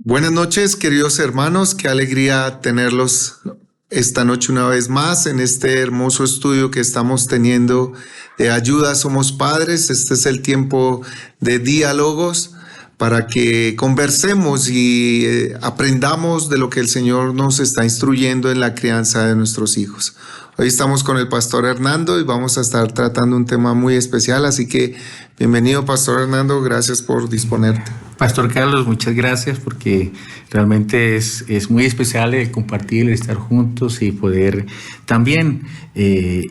Buenas noches, queridos hermanos. Qué alegría tenerlos esta noche una vez más en este hermoso estudio que estamos teniendo de Ayuda Somos Padres. Este es el tiempo de diálogos para que conversemos y aprendamos de lo que el Señor nos está instruyendo en la crianza de nuestros hijos. Hoy estamos con el Pastor Hernando y vamos a estar tratando un tema muy especial, así que bienvenido, Pastor Hernando, gracias por disponerte. Pastor Carlos, muchas gracias porque realmente es muy especial el compartir, el estar juntos y poder también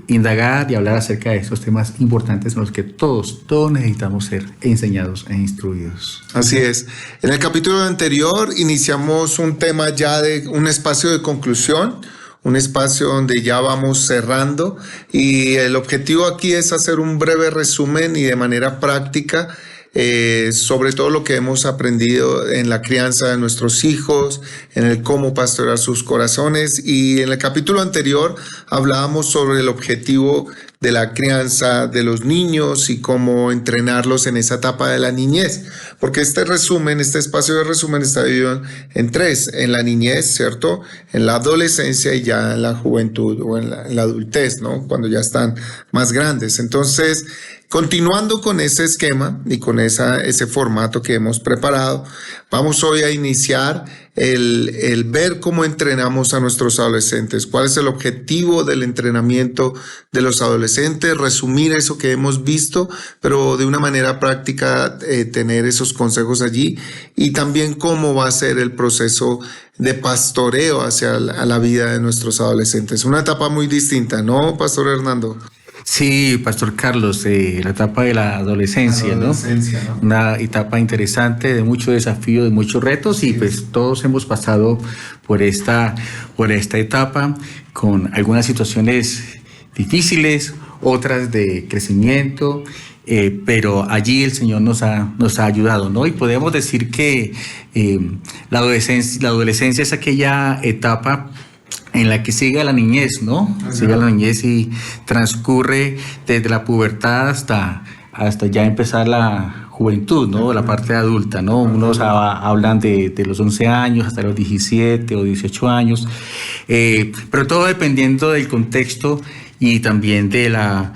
indagar y hablar acerca de estos temas importantes en los que todos necesitamos ser enseñados e instruidos. Así es. En el capítulo anterior iniciamos un tema ya de un espacio de conclusión, un espacio donde ya vamos cerrando, y el objetivo aquí es hacer un breve resumen y de manera práctica sobre todo lo que hemos aprendido en la crianza de nuestros hijos, en el cómo pastorear sus corazones. Y en el capítulo anterior hablábamos sobre el objetivo de la crianza de los niños y cómo entrenarlos en esa etapa de la niñez, porque este espacio de resumen está dividido en tres: en la niñez, ¿cierto?, en la adolescencia y ya en la juventud o en la adultez, ¿no?, cuando ya están más grandes. Entonces, continuando con ese esquema y con ese formato que hemos preparado, vamos hoy a iniciar el ver cómo entrenamos a nuestros adolescentes, cuál es el objetivo del entrenamiento de los adolescentes, resumir eso que hemos visto, pero de una manera práctica tener esos consejos allí, y también cómo va a ser el proceso de pastoreo hacia la vida de nuestros adolescentes. Una etapa muy distinta, ¿no, Pastor Hernando? Sí, Pastor Carlos, la etapa de la adolescencia, ¿no? Una etapa interesante, de mucho desafío, de muchos retos, y pues todos hemos pasado por esta etapa con algunas situaciones difíciles, otras de crecimiento, pero allí el Señor nos ha ayudado, ¿no? Y podemos decir que la adolescencia es aquella etapa en la que sigue la niñez, ¿no? Sigue la niñez y transcurre desde la pubertad hasta ya empezar la juventud, ¿no? La parte adulta, ¿no? Unos hablan de los 11 años hasta los 17 o 18 años, pero todo dependiendo del contexto y también de la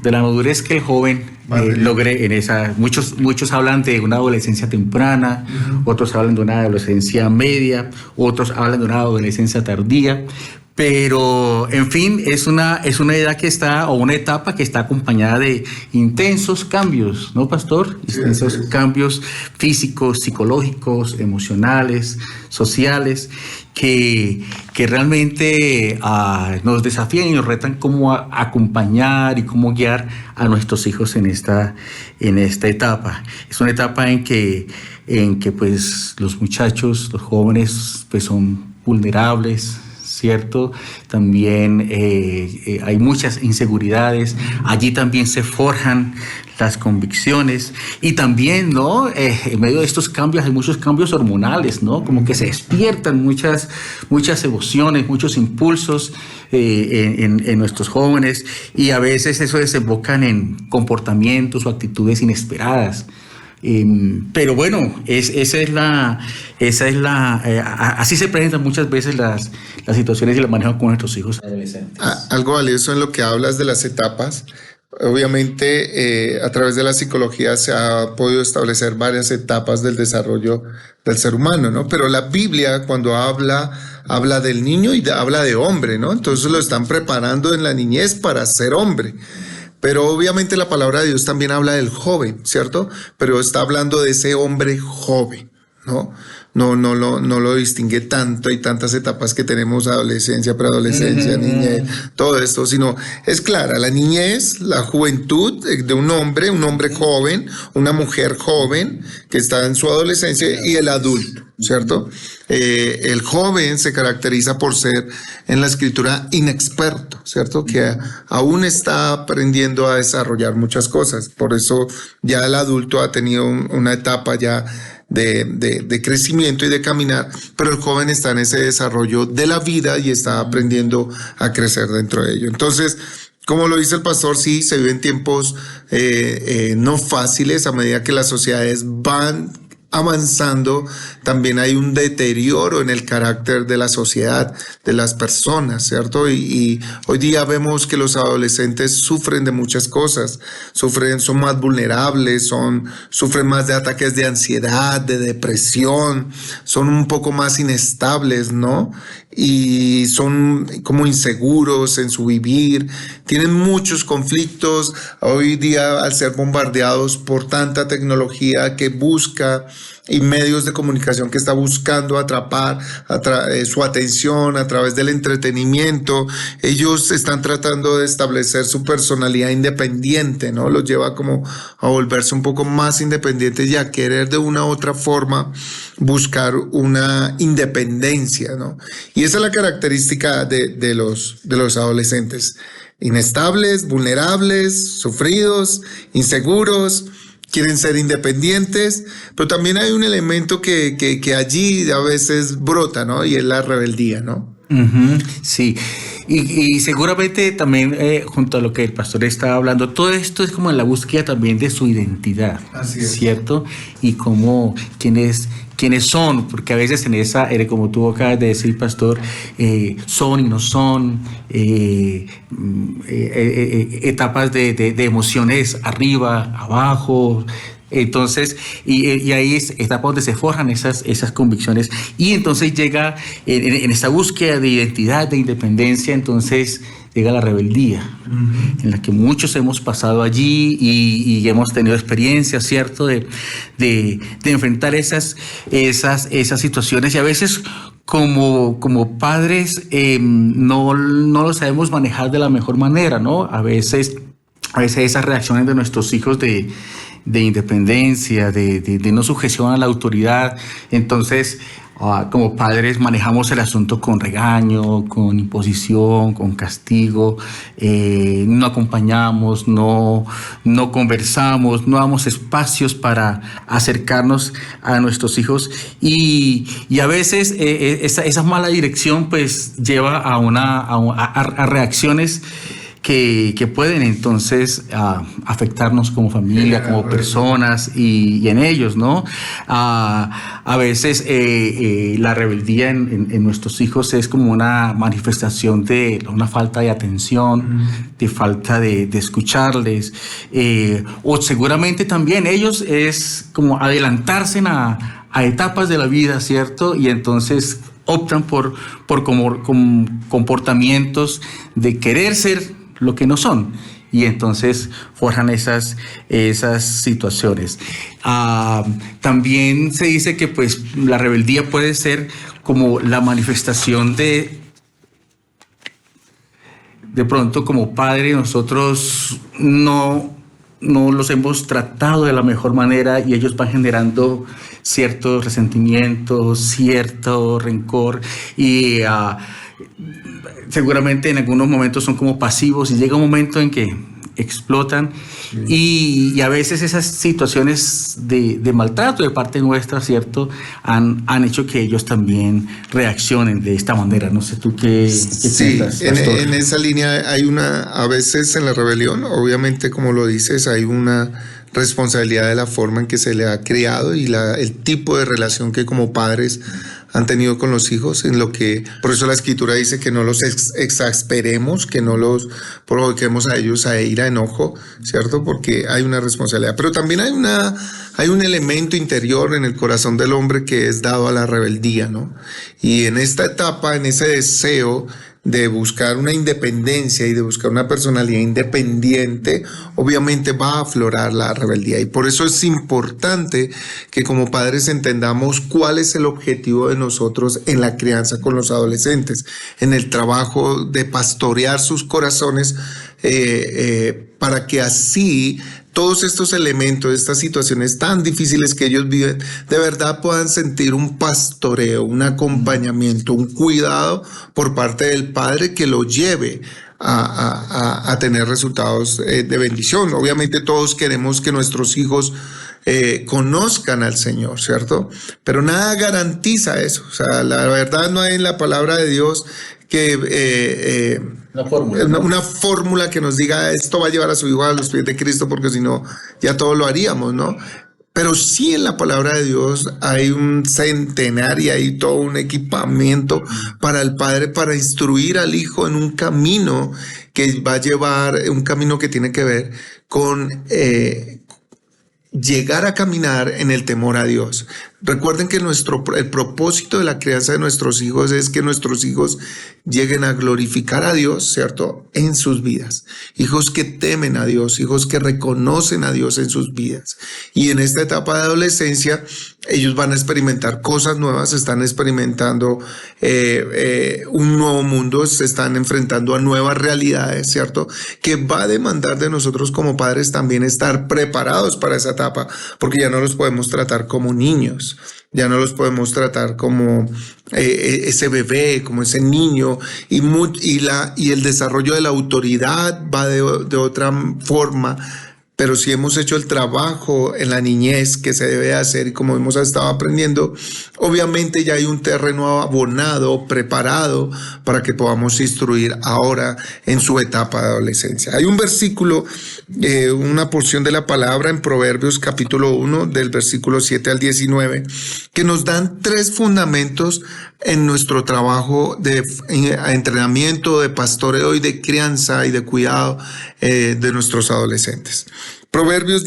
madurez que el joven logre en esa. Muchos hablan de una adolescencia temprana, otros hablan de una adolescencia media, otros hablan de una adolescencia tardía, pero en fin, es una edad que está, o una etapa que está acompañada de intensos cambios, ¿no, Pastor? Intensos cambios físicos, psicológicos, emocionales, sociales, que realmente nos desafían y nos retan cómo acompañar y cómo guiar a nuestros hijos en esta etapa. Es una etapa en que pues los muchachos, los jóvenes, pues son vulnerables, ¿cierto? También hay muchas inseguridades. Allí también se forjan las convicciones, y también, ¿no?, en medio de estos cambios hay muchos cambios hormonales, ¿no? Como que se despiertan muchas emociones, muchos impulsos en nuestros jóvenes, y a veces eso desembocan en comportamientos o actitudes inesperadas. Pero bueno, así se presentan muchas veces las situaciones y el manejo con nuestros hijos adolescentes. Algo valioso en lo que hablas de las etapas. Obviamente, a través de la psicología se ha podido establecer varias etapas del desarrollo del ser humano, ¿no? Pero la Biblia, cuando habla del niño y habla de hombre, ¿no? Entonces lo están preparando en la niñez para ser hombre. Pero obviamente la palabra de Dios también habla del joven, ¿cierto? Pero está hablando de ese hombre joven, ¿no? No lo distingue tanto. Hay tantas etapas que tenemos: adolescencia, preadolescencia, niñez, todo esto, sino es clara la niñez, la juventud de un hombre joven, una mujer joven que está en su adolescencia, y el adulto, ¿cierto? El joven se caracteriza por ser en la escritura inexperto, ¿cierto? Que aún está aprendiendo a desarrollar muchas cosas. Por eso ya el adulto ha tenido una etapa ya de crecimiento y de caminar, pero el joven está en ese desarrollo de la vida y está aprendiendo a crecer dentro de ello. Entonces, como lo dice el pastor, sí, se viven tiempos no fáciles a medida que las sociedades van avanzando, también hay un deterioro en el carácter de la sociedad, de las personas, ¿cierto? Y hoy día vemos que los adolescentes sufren de muchas cosas, son más vulnerables, sufren más de ataques de ansiedad, de depresión, son un poco más inestables, ¿no? Y son como inseguros en su vivir, tienen muchos conflictos hoy día al ser bombardeados por tanta tecnología que busca y medios de comunicación que está buscando atrapar su atención a través del entretenimiento. Ellos están tratando de establecer su personalidad independiente, ¿no? Los lleva como a volverse un poco más independientes y a querer de una u otra forma buscar una independencia, ¿no? Y esa es la característica de los adolescentes. Inestables, vulnerables, sufridos, inseguros, quieren ser independientes, pero también hay un elemento que allí a veces brota, ¿no? Y es la rebeldía, ¿no? Sí, y seguramente también junto a lo que el pastor estaba hablando, todo esto es como en la búsqueda también de su identidad, así es, ¿cierto? Y como quiénes son, porque a veces en esa, como tú acabas de decir, pastor, son y no son, etapas de emociones arriba, abajo. Entonces, y ahí es etapa donde se forjan esas convicciones, y entonces llega en esta búsqueda de identidad, de independencia, entonces llega la rebeldía, en la que muchos hemos pasado allí y hemos tenido experiencias, ¿cierto? De enfrentar esas situaciones, y a veces como padres no lo sabemos manejar de la mejor manera, ¿no? A veces esas reacciones de nuestros hijos de independencia, de no sujeción a la autoridad. Entonces, como padres manejamos el asunto con regaño, con imposición, con castigo, no acompañamos, no conversamos, no damos espacios para acercarnos a nuestros hijos, y a veces esa mala dirección pues lleva a reacciones que pueden entonces afectarnos como familia, como personas y en ellos, ¿no? A veces la rebeldía en nuestros hijos es como una manifestación de una falta de atención, de falta de escucharles, o seguramente también ellos es como adelantarse a etapas de la vida, ¿cierto? Y entonces optan por comportamientos de querer ser lo que no son, y entonces forjan esas situaciones. También se dice que pues la rebeldía puede ser como la manifestación de pronto como padre nosotros no los hemos tratado de la mejor manera, y ellos van generando cierto resentimiento, cierto rencor, y seguramente en algunos momentos son como pasivos, y llega un momento en que explotan, y a veces esas situaciones de maltrato de parte nuestra, ¿cierto?, han hecho que ellos también reaccionen de esta manera. No sé tú qué piensas, pastor. En esa línea hay a veces en la rebelión, obviamente como lo dices, hay una responsabilidad de la forma en que se le ha criado y el tipo de relación que como padres han tenido con los hijos, por eso la Escritura dice que no los exasperemos, que no los provoquemos a ellos a ira, enojo, ¿cierto? Porque hay una responsabilidad. Pero también hay un elemento interior en el corazón del hombre que es dado a la rebeldía, ¿no? Y en esta etapa, en ese deseo de buscar una independencia y de buscar una personalidad independiente, obviamente va a aflorar la rebeldía. Y por eso es importante que como padres entendamos cuál es el objetivo de nosotros en la crianza con los adolescentes, en el trabajo de pastorear sus corazones, para que así todos estos elementos, estas situaciones tan difíciles que ellos viven, de verdad puedan sentir un pastoreo, un acompañamiento, un cuidado por parte del Padre que lo lleve a tener resultados de bendición. Obviamente todos queremos que nuestros hijos conozcan al Señor, ¿cierto? Pero nada garantiza eso. O sea, la verdad no hay en la palabra de Dios que una fórmula que nos diga esto va a llevar a su hijo a los pies de Cristo, porque si no ya todo lo haríamos, ¿no? Pero sí en la palabra de Dios hay un centenar y hay todo un equipamiento para el padre para instruir al hijo en un camino que va a llevar, un camino que tiene que ver con llegar a caminar en el temor a Dios. Recuerden que el propósito de la crianza de nuestros hijos es que nuestros hijos lleguen a glorificar a Dios, ¿cierto? En sus vidas. Hijos que temen a Dios, hijos que reconocen a Dios en sus vidas. Y en esta etapa de adolescencia, ellos van a experimentar cosas nuevas, están experimentando un nuevo mundo, se están enfrentando a nuevas realidades, ¿cierto? Que va a demandar de nosotros como padres también estar preparados para esa etapa, porque ya no los podemos tratar como niños. Ya no los podemos tratar como ese bebé, como ese niño, y el desarrollo de la autoridad va de otra forma. Pero si hemos hecho el trabajo en la niñez que se debe hacer y como hemos estado aprendiendo, obviamente ya hay un terreno abonado, preparado para que podamos instruir ahora en su etapa de adolescencia. Hay un versículo, una porción de la palabra en Proverbios capítulo 1, del versículo 7 al 19, que nos dan 3 fundamentos en nuestro trabajo de entrenamiento, de pastoreo y de crianza y de cuidado de nuestros adolescentes. Proverbios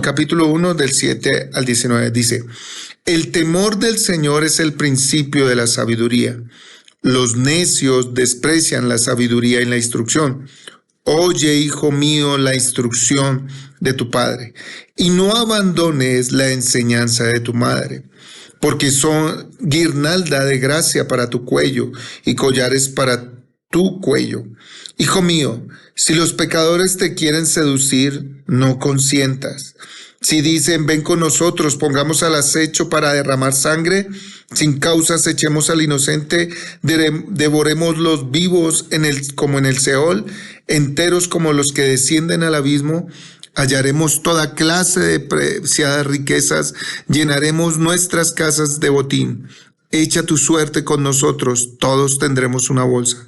capítulo 1 del 7 al 19 dice: el temor del Señor es el principio de la sabiduría. Los necios desprecian la sabiduría y la instrucción. Oye, hijo mío, la instrucción de tu padre, y no abandones la enseñanza de tu madre, porque son guirnalda de gracia para tu cuello y collares para tu cuello. Hijo mío, si los pecadores te quieren seducir, no consientas. Si dicen, ven con nosotros, pongamos al acecho para derramar sangre, sin causas echemos al inocente, devoremos los vivos como en el Seol, enteros como los que descienden al abismo, hallaremos toda clase de preciadas riquezas, llenaremos nuestras casas de botín. Echa tu suerte con nosotros, todos tendremos una bolsa.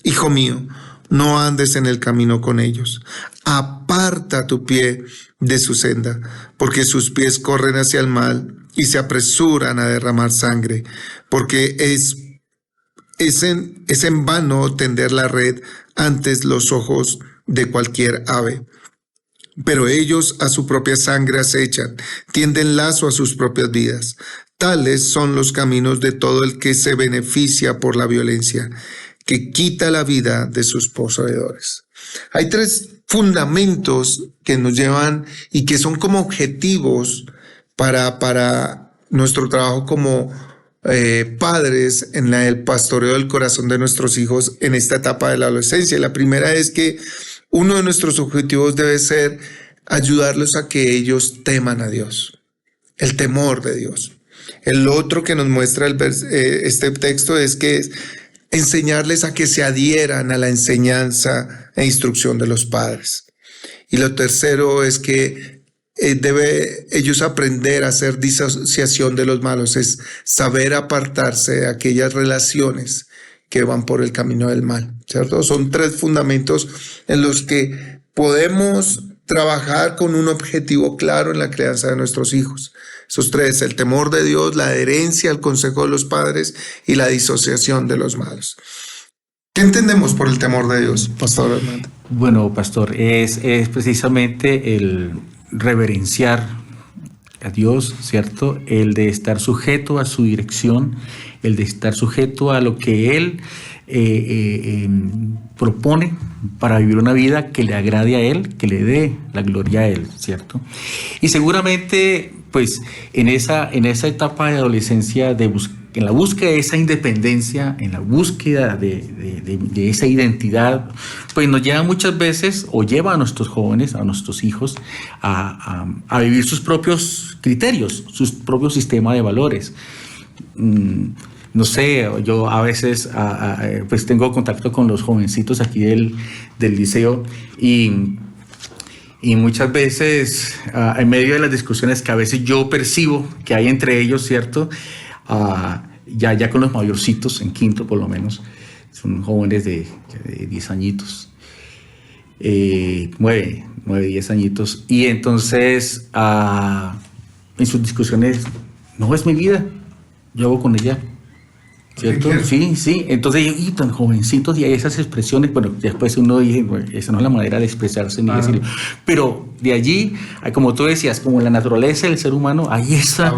Hijo mío, no andes en el camino con ellos. Aparta tu pie de su senda, porque sus pies corren hacia el mal y se apresuran a derramar sangre, porque es en vano tender la red ante los ojos de cualquier ave. Pero ellos a su propia sangre acechan, tienden lazo a sus propias vidas. Tales son los caminos de todo el que se beneficia por la violencia, que quita la vida de sus poseedores. Hay 3 fundamentos que nos llevan y que son como objetivos para nuestro trabajo como padres en el pastoreo del corazón de nuestros hijos en esta etapa de la adolescencia. La primera es que uno de nuestros objetivos debe ser ayudarlos a que ellos teman a Dios, el temor de Dios. El otro que nos muestra este texto es que enseñarles a que se adhieran a la enseñanza e instrucción de los padres. Y lo tercero es que debe ellos aprender a hacer disociación de los malos, es saber apartarse de aquellas relaciones que van por el camino del mal, ¿cierto? Son 3 fundamentos en los que podemos trabajar con un objetivo claro en la crianza de nuestros hijos. Esos 3, el temor de Dios, la adherencia al consejo de los padres y la disociación de los malos. ¿Qué entendemos por el temor de Dios, Pastor Hernando? Bueno, Pastor, es precisamente el reverenciar a Dios, ¿cierto? El de estar sujeto a su dirección, el de estar sujeto a lo que Él propone para vivir una vida que le agrade a Él, que le dé la gloria a Él, ¿cierto? Y seguramente, pues, en esa etapa de adolescencia, en la búsqueda de esa independencia, en la búsqueda de esa identidad, pues nos lleva muchas veces, o lleva a nuestros jóvenes, a nuestros hijos, a vivir sus propios criterios, sus propios sistemas de valores. No sé, yo a veces pues tengo contacto con los jovencitos aquí del liceo y muchas veces en medio de las discusiones que a veces yo percibo que hay entre ellos, ¿cierto? Ya con los mayorcitos, en quinto por lo menos, son jóvenes de 10 añitos. 9, 10 añitos. Y entonces en sus discusiones, no es mi vida, yo hago con ella. ¿Cierto? Sí. Entonces, y tan jovencitos, y hay esas expresiones, bueno, después uno dice, bueno, esa no es la manera de expresarse ni decirlo. Pero de allí, como tú decías, como la naturaleza del ser humano, ahí está,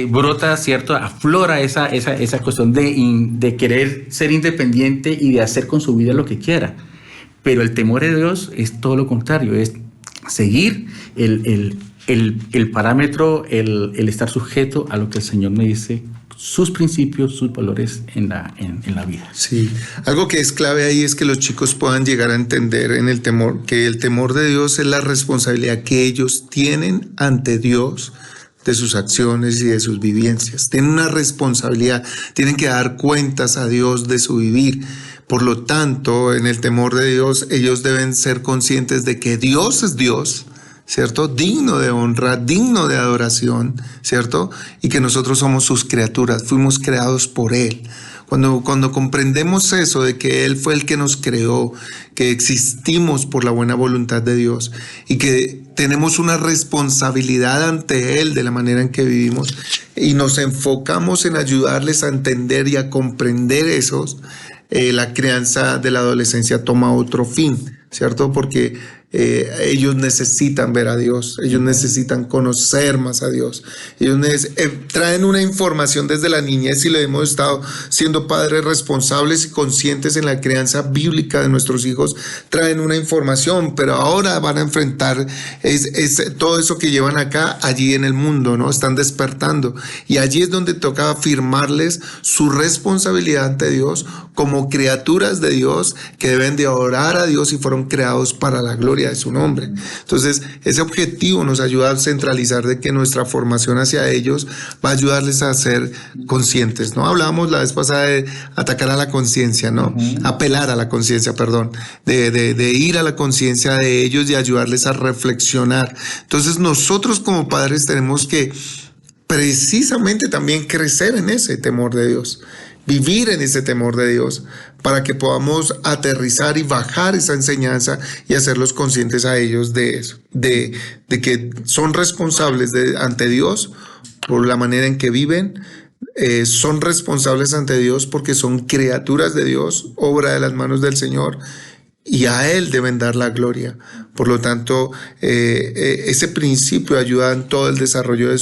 brota, ¿cierto? Aflora esa cuestión de querer ser independiente y de hacer con su vida lo que quiera. Pero el temor de Dios es todo lo contrario, es seguir el parámetro, el estar sujeto a lo que el Señor me dice, sus principios, sus valores en la vida. Sí, algo que es clave ahí es que los chicos puedan llegar a entender en el temor, que el temor de Dios es la responsabilidad que ellos tienen ante Dios de sus acciones y de sus vivencias. Tienen una responsabilidad, tienen que dar cuentas a Dios de su vivir. Por lo tanto, en el temor de Dios, ellos deben ser conscientes de que Dios es Dios, ¿cierto? Digno de honra, digno de adoración, ¿cierto? Y que nosotros somos sus criaturas, fuimos creados por Él. Cuando comprendemos eso, de que Él fue el que nos creó, que existimos por la buena voluntad de Dios y que tenemos una responsabilidad ante Él de la manera en que vivimos y nos enfocamos en ayudarles a entender y a comprender esos, la crianza de la adolescencia toma otro fin, ¿cierto? Porque ellos necesitan ver a Dios, ellos necesitan conocer más a Dios, ellos traen una información desde la niñez y le hemos estado siendo padres responsables y conscientes en la crianza bíblica de nuestros hijos, traen una información, pero ahora van a enfrentar todo eso que llevan acá, allí en el mundo, ¿no? Están despertando y allí es donde toca afirmarles su responsabilidad ante Dios como criaturas de Dios que deben de orar a Dios y fueron creados para la gloria de su nombre. Entonces, ese objetivo nos ayuda a centralizar de que nuestra formación hacia ellos va a ayudarles a ser conscientes, ¿no? Hablábamos la vez pasada de atacar a la conciencia, ¿no? Apelar a la conciencia, perdón, de ir a la conciencia de ellos y ayudarles a reflexionar. Entonces, nosotros como padres tenemos que precisamente también crecer en ese temor de Dios, vivir en ese temor de Dios para que podamos aterrizar y bajar esa enseñanza y hacerlos conscientes a ellos de eso, de que son responsables ante Dios por la manera en que viven, son responsables ante Dios porque son criaturas de Dios, obra de las manos del Señor, y a Él deben dar la gloria. Por lo tanto, ese principio ayuda en todo el desarrollo de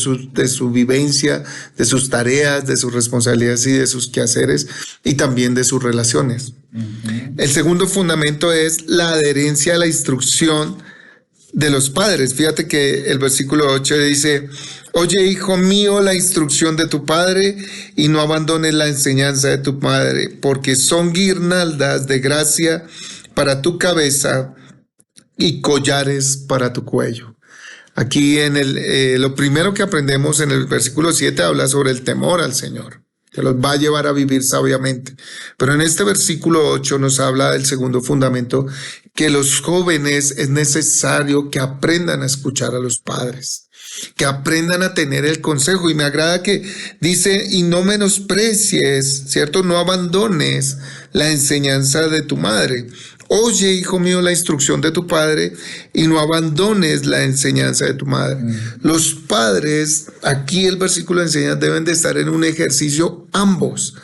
su vivencia, de sus tareas, de sus responsabilidades y de sus quehaceres y también de sus relaciones. El segundo fundamento es la adherencia a la instrucción de los padres. Fíjate que el versículo 8 dice: oye, hijo mío, la instrucción de tu padre y no abandones la enseñanza de tu madre, porque son guirnaldas de gracia para tu cabeza y collares para tu cuello. Aquí lo primero que aprendemos en el versículo 7 habla sobre el temor al Señor, que los va a llevar a vivir sabiamente. Pero en este versículo 8 nos habla del segundo fundamento, que los jóvenes es necesario que aprendan a escuchar a los padres, que aprendan a tener el consejo. Y me agrada que dice, y no menosprecies, ¿cierto? No abandones la enseñanza de tu madre. Oye, hijo mío, la instrucción de tu padre y no abandones la enseñanza de tu madre. Los padres, aquí el versículo enseña, deben de estar en un ejercicio ambos,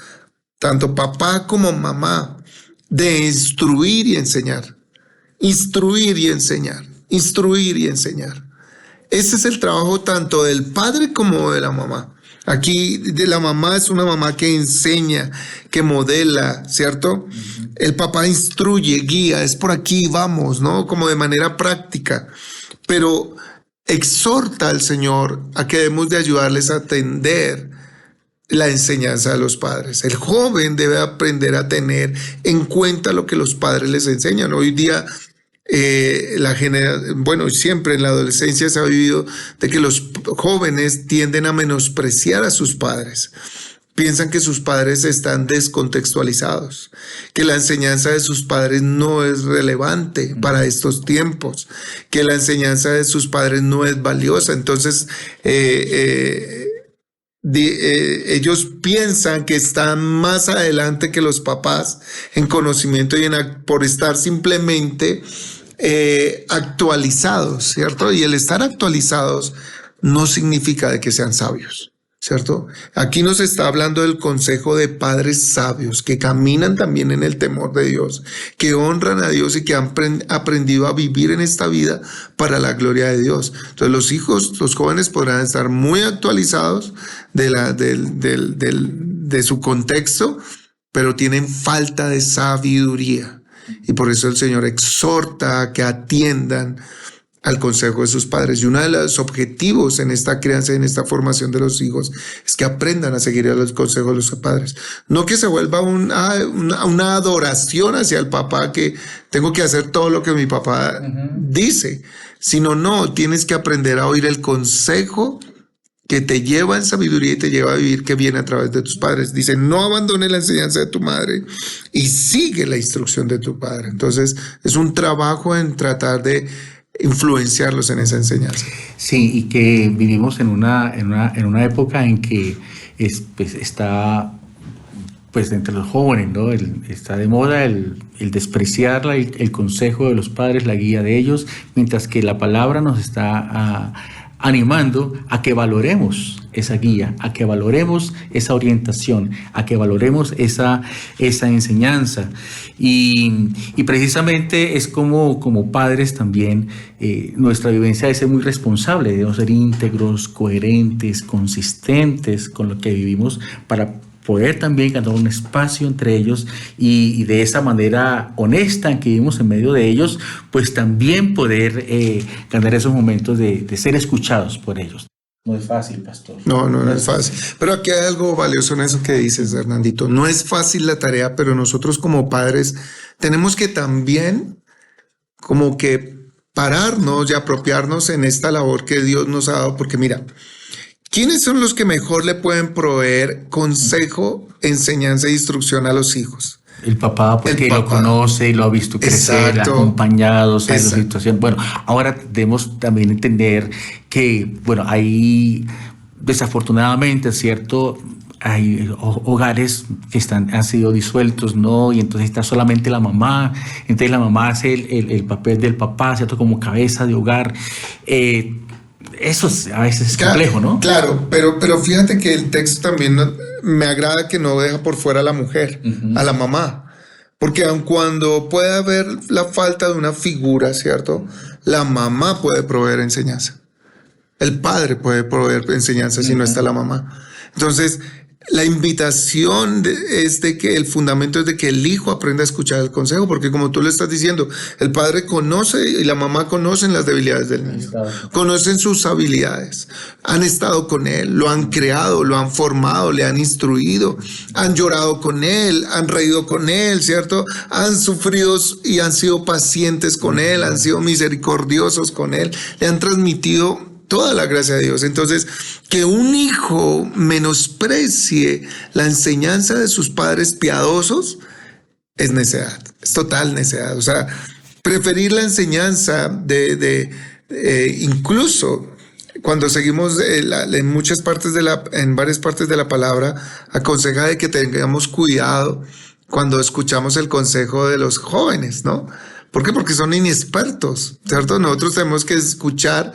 tanto papá como mamá, de instruir y enseñar. Instruir y enseñar. Instruir y enseñar. Ese es el trabajo tanto del padre como de la mamá. Aquí de la mamá es una mamá que enseña, que modela, ¿cierto? El papá instruye, guía, es por aquí, vamos, ¿no? Como de manera práctica. Pero exhorta al Señor a que debemos de ayudarles a atender la enseñanza de los padres. El joven debe aprender a tener en cuenta lo que los padres les enseñan. Hoy día siempre en la adolescencia se ha vivido de que los jóvenes tienden a menospreciar a sus padres. Piensan que sus padres están descontextualizados, que la enseñanza de sus padres no es relevante para estos tiempos, que la enseñanza de sus padres no es valiosa. Entonces, ellos piensan que están más adelante que los papás en conocimiento y por estar simplemente actualizados, ¿cierto? Y el estar actualizados no significa de que sean sabios, ¿cierto? Aquí nos está hablando del consejo de padres sabios que caminan también en el temor de Dios, que honran a Dios y que han aprendido a vivir en esta vida para la gloria de Dios. Entonces los jóvenes podrán estar muy actualizados de su contexto, pero tienen falta de sabiduría. Y por eso el Señor exhorta a que atiendan al consejo de sus padres. Y uno de los objetivos en esta crianza y en esta formación de los hijos es que aprendan a seguir los consejos de los padres. No que se vuelva una adoración hacia el papá, que tengo que hacer todo lo que mi papá dice, sino no, tienes que aprender a oír el consejo que te lleva en sabiduría y te lleva a vivir, que viene a través de tus padres. Dice, no abandones la enseñanza de tu madre y sigue la instrucción de tu padre. Entonces, es un trabajo en tratar de influenciarlos en esa enseñanza. Sí, y que vivimos en una época en que está pues entre los jóvenes, ¿no? Está de moda el despreciar el consejo de los padres, la guía de ellos, mientras que la palabra nos está animando a que valoremos esa guía, a que valoremos esa orientación, a que valoremos esa enseñanza. Y precisamente es como padres también, nuestra vivencia debe ser muy responsable, debemos ser íntegros, coherentes, consistentes con lo que vivimos para poder también ganar un espacio entre ellos y de esa manera honesta en que vivimos en medio de ellos, pues también poder ganar esos momentos de ser escuchados por ellos. No es fácil, pastor. No es fácil. Pero aquí hay algo valioso en eso que dices, Hernandito. No es fácil la tarea, pero nosotros como padres tenemos que también como que pararnos y apropiarnos en esta labor que Dios nos ha dado, porque mira, ¿quiénes son los que mejor le pueden proveer consejo, enseñanza e instrucción a los hijos? El papá, porque lo conoce y lo ha visto crecer, exacto, acompañado, sabe la situación. Bueno, ahora debemos también entender que, bueno, hay desafortunadamente, ¿cierto? Hay hogares que han sido disueltos, ¿no? Y entonces está solamente la mamá. Entonces la mamá hace el papel del papá, ¿cierto? Como cabeza de hogar. Eso a veces es complejo, ¿no? Claro, pero fíjate que el texto también me agrada que no deja por fuera a la mujer, a la mamá. Porque aun cuando puede haber la falta de una figura, ¿cierto? La mamá puede proveer enseñanza. El padre puede proveer enseñanza si no está la mamá. Entonces, la invitación es de que el fundamento es de que el hijo aprenda a escuchar el consejo, porque como tú le estás diciendo, el padre conoce y la mamá conocen las debilidades del niño, conocen sus habilidades, han estado con él, lo han creado, lo han formado, le han instruido, han llorado con él, han reído con él, ¿cierto? Han sufrido y han sido pacientes con él, han sido misericordiosos con él, le han transmitido toda la gracia de Dios. Entonces, que un hijo menosprecie la enseñanza de sus padres piadosos es necedad, es total necedad. O sea, preferir la enseñanza incluso cuando seguimos en varias partes de la palabra, aconseja de que tengamos cuidado cuando escuchamos el consejo de los jóvenes, ¿no? ¿Por qué? Porque son inexpertos, ¿cierto? Nosotros tenemos que escuchar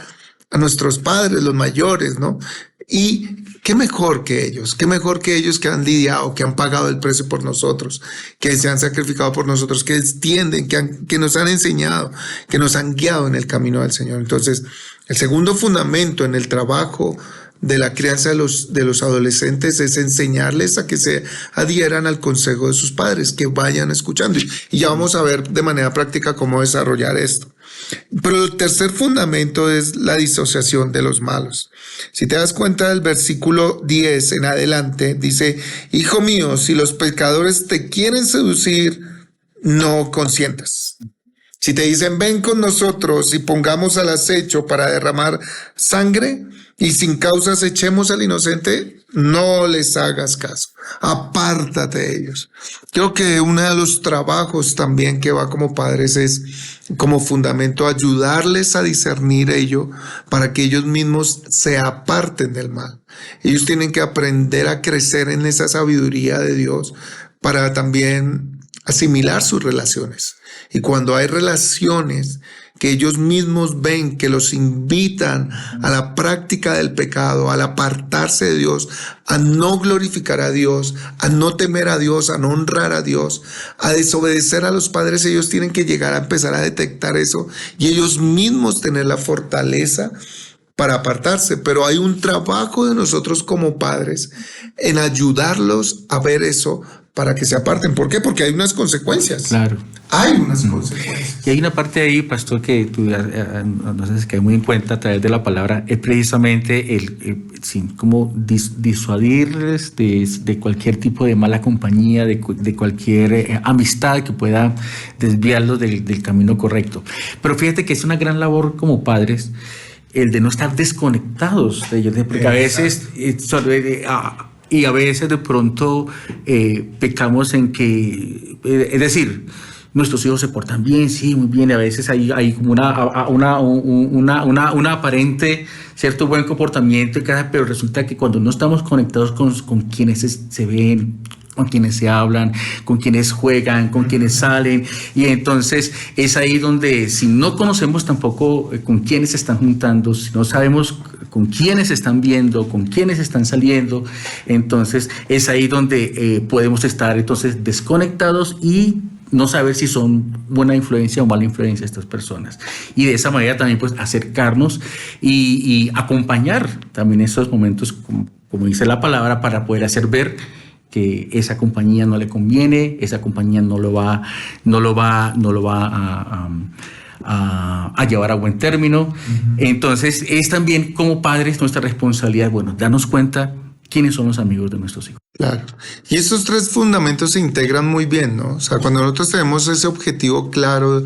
a nuestros padres, los mayores, ¿no? Y qué mejor que ellos que han lidiado, que han pagado el precio por nosotros, que se han sacrificado por nosotros, que entienden, que nos han enseñado, que nos han guiado en el camino del Señor. Entonces, el segundo fundamento en el trabajo de la crianza de los adolescentes es enseñarles a que se adhieran al consejo de sus padres, que vayan escuchando. Y ya vamos a ver de manera práctica cómo desarrollar esto. Pero el tercer fundamento es la disociación de los malos. Si te das cuenta del versículo 10 en adelante, dice, hijo mío, si los pecadores te quieren seducir, no consientas. Si te dicen, ven con nosotros y pongamos al acecho para derramar sangre y sin causas echemos al inocente, no les hagas caso. Apártate de ellos. Creo que uno de los trabajos también que va como padres es como fundamento ayudarles a discernir ello para que ellos mismos se aparten del mal. Ellos tienen que aprender a crecer en esa sabiduría de Dios para también asimilar sus relaciones. Y cuando hay relaciones que ellos mismos ven que los invitan a la práctica del pecado, al apartarse de Dios, a no glorificar a Dios, a no temer a Dios, a no honrar a Dios, a desobedecer a los padres, ellos tienen que llegar a empezar a detectar eso y ellos mismos tener la fortaleza para apartarse. Pero hay un trabajo de nosotros como padres en ayudarlos a ver eso para que se aparten. ¿Por qué? Porque hay unas consecuencias. Claro. Hay unas consecuencias. Y hay una parte ahí, pastor, que tú no sé si cae muy en cuenta a través de la palabra, es precisamente cómo disuadirles de cualquier tipo de mala compañía, de cualquier amistad que pueda desviarlos del camino correcto. Pero fíjate que es una gran labor como padres el de no estar desconectados de ellos, porque a veces y a veces de pronto pecamos en que, es decir, nuestros hijos se portan bien, sí, muy bien, y a veces hay como una aparente, cierto buen comportamiento, pero resulta que cuando no estamos conectados con quienes se ven, con quienes se hablan, con quienes juegan, con quienes salen, y entonces es ahí donde si no conocemos tampoco con quiénes se están juntando, si no sabemos con quiénes están viendo, con quiénes están saliendo, entonces es ahí donde podemos estar entonces desconectados y no saber si son buena influencia o mala influencia estas personas. Y de esa manera también pues acercarnos y acompañar también esos momentos, como dice la palabra, para poder hacer ver que esa compañía no le conviene, esa compañía no lo va a llevar a buen término. Uh-huh. Entonces es también como padres nuestra responsabilidad, darnos cuenta quiénes son los amigos de nuestros hijos. Claro. Y estos tres fundamentos se integran muy bien, ¿no? O sea, cuando nosotros tenemos ese objetivo claro,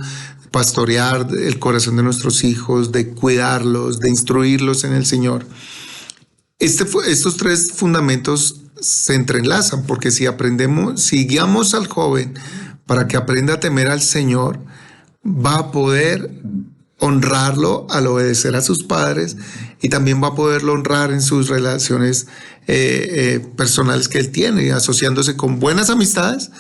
pastorear el corazón de nuestros hijos, de cuidarlos, de instruirlos en el Señor, estos tres fundamentos se entrelazan, porque si guiamos al joven para que aprenda a temer al Señor, va a poder honrarlo al obedecer a sus padres y también va a poderlo honrar en sus relaciones personales que él tiene, asociándose con buenas amistades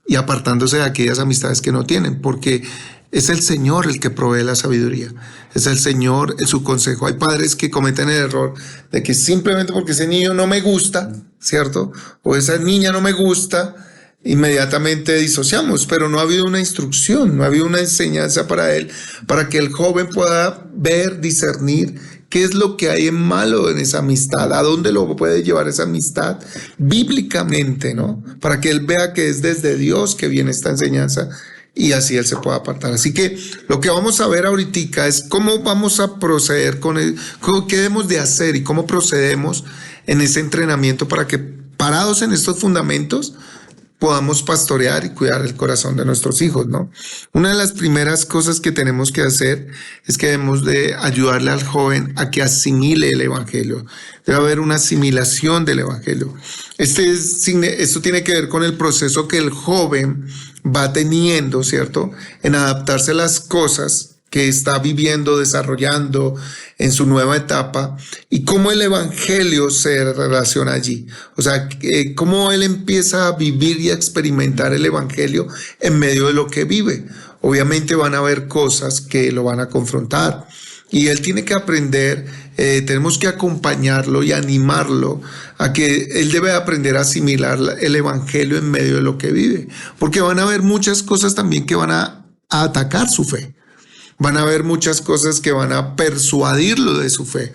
y apartándose de aquellas amistades que no tienen, porque es el Señor el que provee la sabiduría, es el Señor en su consejo. Hay padres que cometen el error de que simplemente porque ese niño no me gusta, ¿cierto? O esa niña no me gusta, inmediatamente disociamos, pero no ha habido una instrucción, no ha habido una enseñanza para él, para que el joven pueda ver, discernir qué es lo que hay en malo en esa amistad, a dónde lo puede llevar esa amistad bíblicamente, ¿no? Para que él vea que es desde Dios que viene esta enseñanza y así él se pueda apartar. Así que lo que vamos a ver ahorita es cómo vamos a proceder qué debemos de hacer y cómo procedemos en ese entrenamiento para que, parados en estos fundamentos, podamos pastorear y cuidar el corazón de nuestros hijos, ¿no? Una de las primeras cosas que tenemos que hacer es que debemos de ayudarle al joven a que asimile el evangelio. Debe haber una asimilación del evangelio. Esto tiene que ver con el proceso que el joven va teniendo, ¿cierto? En adaptarse a las cosas que está viviendo, desarrollando en su nueva etapa, y cómo el evangelio se relaciona allí. O sea, cómo él empieza a vivir y a experimentar el evangelio en medio de lo que vive. Obviamente van a haber cosas que lo van a confrontar y él tiene que aprender, tenemos que acompañarlo y animarlo a que él debe aprender a asimilar el evangelio en medio de lo que vive, porque van a haber muchas cosas también que van a atacar su fe. Van a haber muchas cosas que van a persuadirlo de su fe.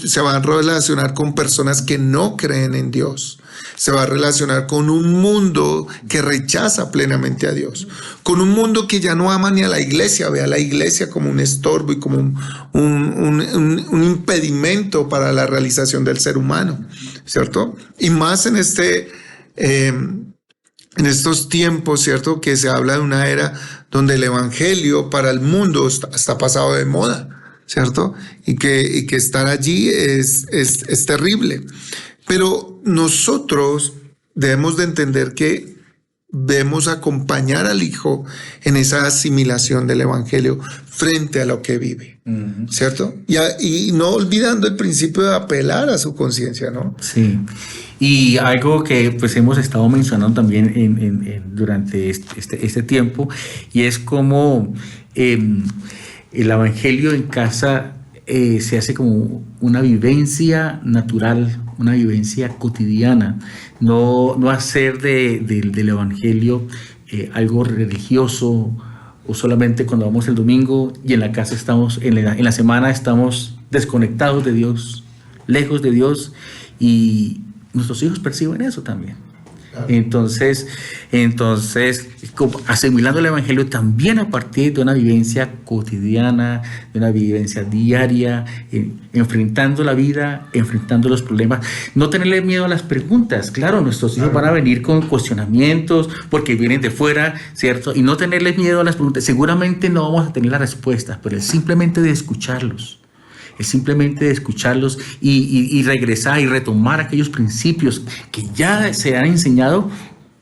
Se van a relacionar con personas que no creen en Dios. Se va a relacionar con un mundo que rechaza plenamente a Dios. Con un mundo que ya no ama ni a la iglesia, ve a la iglesia como un estorbo y como un impedimento para la realización del ser humano, ¿cierto? Y más en estos tiempos, ¿cierto? Que se habla de una era donde el evangelio para el mundo está pasado de moda, ¿cierto? Y que estar allí es terrible. Pero nosotros debemos de entender que debemos acompañar al hijo en esa asimilación del evangelio frente a lo que vive, ¿cierto? Y no olvidando el principio de apelar a su conciencia, ¿no? Sí. Y algo que pues hemos estado mencionando también durante este tiempo, y es como el Evangelio en casa se hace como una vivencia natural, una vivencia cotidiana, no hacer del Evangelio algo religioso, o solamente cuando vamos el domingo y en la casa estamos, en la semana estamos desconectados de Dios, lejos de Dios, y nuestros hijos perciben eso también. Entonces, asimilando el Evangelio también a partir de una vivencia cotidiana, de una vivencia diaria, enfrentando la vida, enfrentando los problemas. No tenerle miedo a las preguntas. Claro, nuestros hijos van a venir con cuestionamientos porque vienen de fuera, ¿cierto? Y no tenerles miedo a las preguntas. Seguramente no vamos a tener las respuestas, pero es simplemente de escucharlos. Es simplemente de escucharlos y regresar y retomar aquellos principios que ya se han enseñado,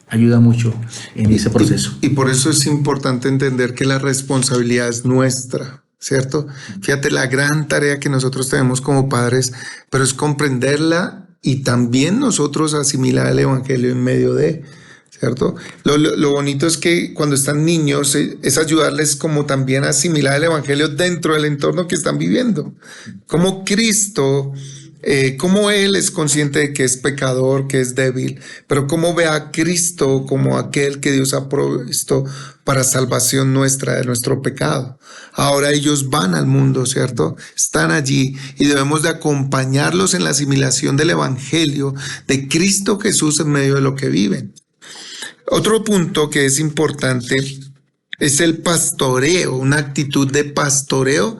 ayuda mucho en ese proceso. Y por eso es importante entender que la responsabilidad es nuestra, ¿cierto? Fíjate la gran tarea que nosotros tenemos como padres, pero es comprenderla y también nosotros asimilar el Evangelio en medio de... ¿cierto? Lo bonito es que cuando están niños es ayudarles como también a asimilar el Evangelio dentro del entorno que están viviendo. Como Cristo, como Él es consciente de que es pecador, que es débil, pero cómo ve a Cristo como aquel que Dios ha provisto para salvación nuestra de nuestro pecado. Ahora ellos van al mundo, ¿cierto? Están allí y debemos de acompañarlos en la asimilación del Evangelio de Cristo Jesús en medio de lo que viven. Otro punto que es importante es el pastoreo, una actitud de pastoreo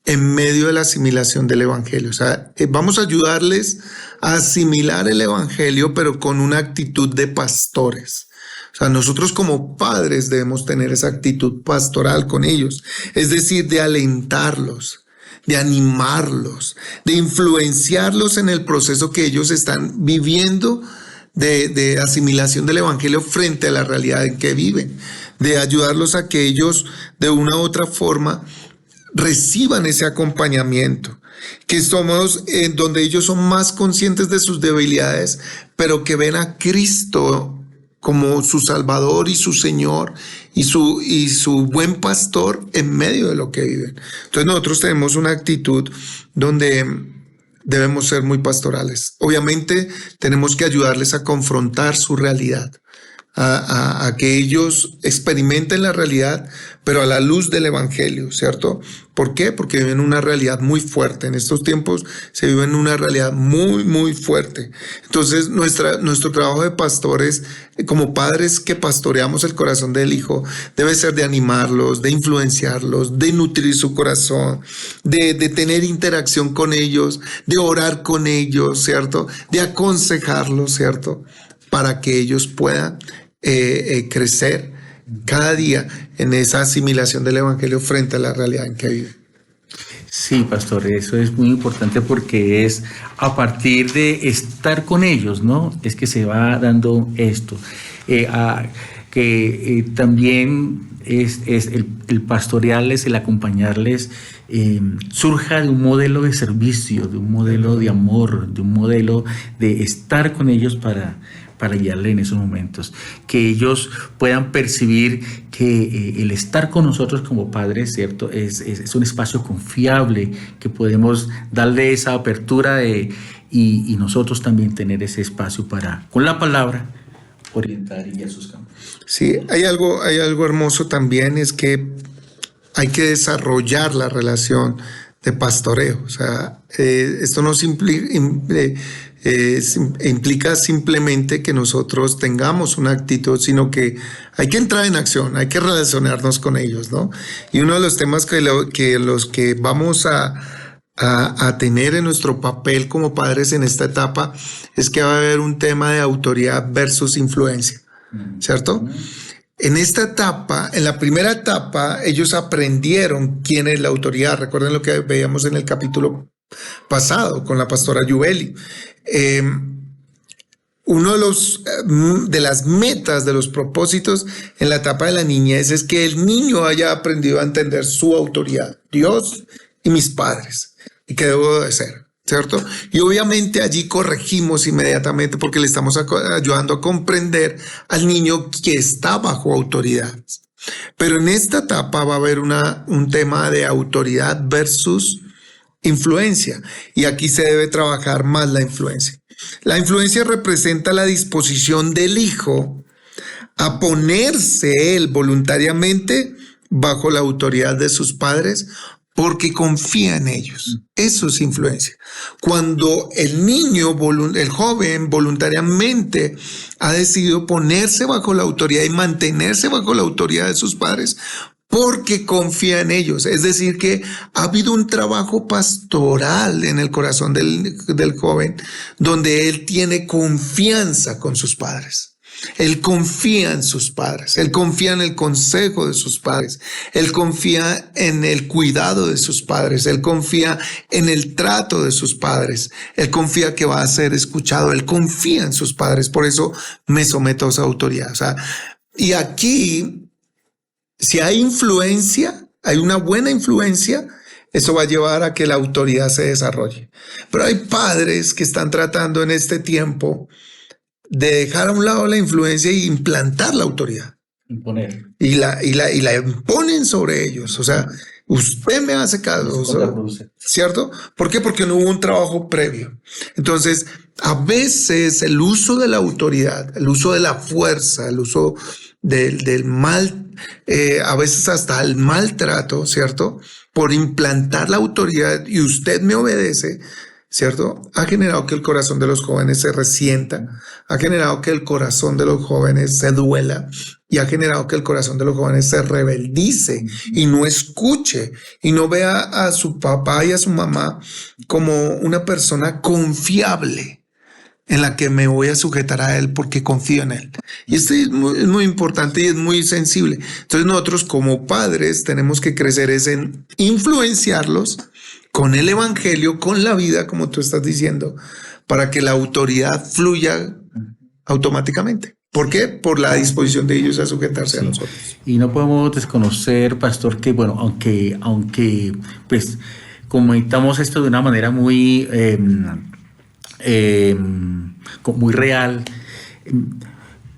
en medio de la asimilación del Evangelio. O sea, vamos a ayudarles a asimilar el Evangelio, pero con una actitud de pastores. O sea, nosotros como padres debemos tener esa actitud pastoral con ellos, es decir, de alentarlos, de animarlos, de influenciarlos en el proceso que ellos están viviendo de asimilación del Evangelio frente a la realidad en que viven, de ayudarlos a que ellos de una u otra forma reciban ese acompañamiento, que somos donde ellos son más conscientes de sus debilidades, pero que ven a Cristo como su Salvador y su Señor y su buen pastor en medio de lo que viven. Entonces nosotros tenemos una actitud donde debemos ser muy pastorales. Obviamente tenemos que ayudarles a confrontar su realidad, a que ellos experimenten la realidad, pero a la luz del Evangelio, ¿cierto? ¿Por qué? Porque viven una realidad muy fuerte. En estos tiempos se vive en una realidad muy, muy fuerte. Entonces, nuestro trabajo de pastores, como padres que pastoreamos el corazón del hijo, debe ser de animarlos, de influenciarlos, de nutrir su corazón, de tener interacción con ellos, de orar con ellos, ¿cierto? De aconsejarlos, ¿cierto? Para que ellos puedan crecer cada día en esa asimilación del Evangelio frente a la realidad en que viven. Sí, pastor, eso es muy importante porque es a partir de estar con ellos, ¿no? Es que se va dando esto. También es el pastorearles, el acompañarles, surja de un modelo de servicio, de un modelo de amor, de un modelo de estar con ellos para guiarle en esos momentos, que ellos puedan percibir que el estar con nosotros como padres, ¿cierto? Es un espacio confiable, que podemos darle esa apertura y nosotros también tener ese espacio para, con la palabra, orientar y guiar sus campos. Sí, hay algo hermoso también, es que hay que desarrollar la relación de pastoreo. O sea, esto no implica simplemente que nosotros tengamos una actitud, sino que hay que entrar en acción, hay que relacionarnos con ellos, ¿no? Y uno de los temas que vamos a tener en nuestro papel como padres en esta etapa es que va a haber un tema de autoridad versus influencia, ¿cierto? En esta etapa, en la primera etapa, ellos aprendieron quién es la autoridad. Recuerden lo que veíamos en el capítulo pasado con la pastora Yubeli. Uno de las metas, de los propósitos en la etapa de la niñez es que el niño haya aprendido a entender su autoridad, Dios y mis padres, y qué debo de ser, ¿cierto? Y obviamente allí corregimos inmediatamente porque le estamos ayudando a comprender al niño que está bajo autoridad. Pero en esta etapa va a haber un tema de autoridad versus influencia. Y aquí se debe trabajar más la influencia. La influencia representa la disposición del hijo a ponerse él voluntariamente bajo la autoridad de sus padres porque confía en ellos. Eso es influencia. Cuando el niño, el joven, voluntariamente ha decidido ponerse bajo la autoridad y mantenerse bajo la autoridad de sus padres porque confía en ellos. Es decir, que ha habido un trabajo pastoral en el corazón del joven donde él tiene confianza con sus padres. Él confía en sus padres, él confía en el consejo de sus padres, él confía en el cuidado de sus padres, él confía en el trato de sus padres, él confía que va a ser escuchado, él confía en sus padres, por eso me someto a esa autoridad. O sea, y aquí, si hay influencia, hay una buena influencia, eso va a llevar a que la autoridad se desarrolle. Pero hay padres que están tratando en este tiempo de dejar a un lado la influencia e implantar la autoridad. Imponer. Y la imponen sobre ellos. O sea, usted me hace caso, ¿cierto? ¿Por qué? Porque no hubo un trabajo previo. Entonces, a veces el uso de la autoridad, el uso de la fuerza, el uso del mal, a veces hasta el maltrato, ¿cierto? Por implantar la autoridad y usted me obedece, ¿cierto? Ha generado que el corazón de los jóvenes se resienta, ha generado que el corazón de los jóvenes se duela y ha generado que el corazón de los jóvenes se rebeldice y no escuche y no vea a su papá y a su mamá como una persona confiable en la que me voy a sujetar a él porque confío en él. Y esto es muy importante y es muy sensible. Entonces nosotros como padres tenemos que crecer en influenciarlos con el evangelio, con la vida, como tú estás diciendo, para que la autoridad fluya automáticamente. ¿Por qué? Por la disposición de ellos a sujetarse a nosotros. Y no podemos desconocer, pastor, que bueno, aunque pues comentamos esto de una manera muy real,